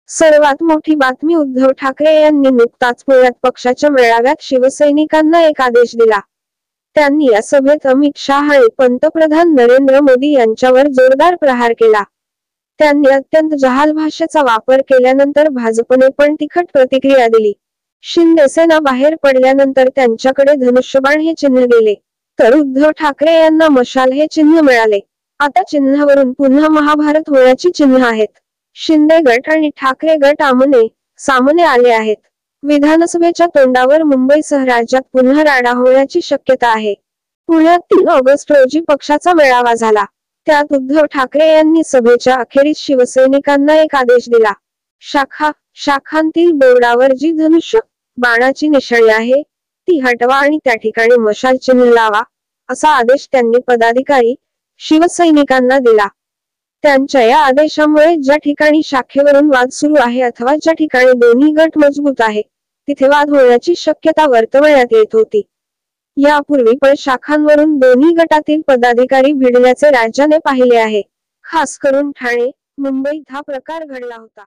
सर्वात मोठी बातमी उद्धव ठाकरे यांनी नुकताच पुण्यात पक्षाच्या मेळाव्यात शिवसैनिकांना एक आदेश दिला. त्यांनी या सभेत अमित शहा आणि पंतप्रधान नरेंद्र मोदी यांच्यावर जोरदार प्रहार केला. त्यांनी अत्यंत जहाल भाषेचा वापर केल्यानंतर भाजपने पण तिखट प्रतिक्रिया दिली. शिंदे सेना बाहेर पडल्यानंतर त्यांच्याकडे धनुष्यबाण हे चिन्ह गेले, तर उद्धव ठाकरे यांना मशाल हे चिन्ह मिळाले. आता चिन्हावरून पुन्हा महाभारत होण्याची चिन्ह आहेत. शिंदे गट आणि ठाकरे गट आमने सामने आले आहेत. विधानसभेच्या तोंडावर मुंबईसह राज्यात पुन्हा राडा होण्याची शक्यता आहे. पुण्यात 3 ऑगस्ट रोजी पक्षाचा मेळावा झाला. त्यात उद्धव ठाकरे यांनी सभेच्या अखेरीस शिवसैनिकांना एक आदेश दिला. शाखांतील बोर्डावर जी धनुष्य बाणाची निशाणी आहे ती हटवा आणि त्या ठिकाणी मशाल चिन्ह लावा, असा आदेश त्यांनी पदाधिकारी शिवसैनिकांना दिला. त्यांच्या या आदेशामुळे ज्या ठिकाणी शाखेवरून वाद सुरू आहे अथवा ज्या ठिकाणी दोन्ही गट मजबूत आहे तिथे वाद होण्याची शक्यता वर्तवण्यात येत होती. यापूर्वी पण शाखांवरून दोन्ही गटातील पदाधिकारी भिडल्याचे राज्याने पाहिले आहे. खास करून ठाणे, मुंबईत हा प्रकार घडला होता.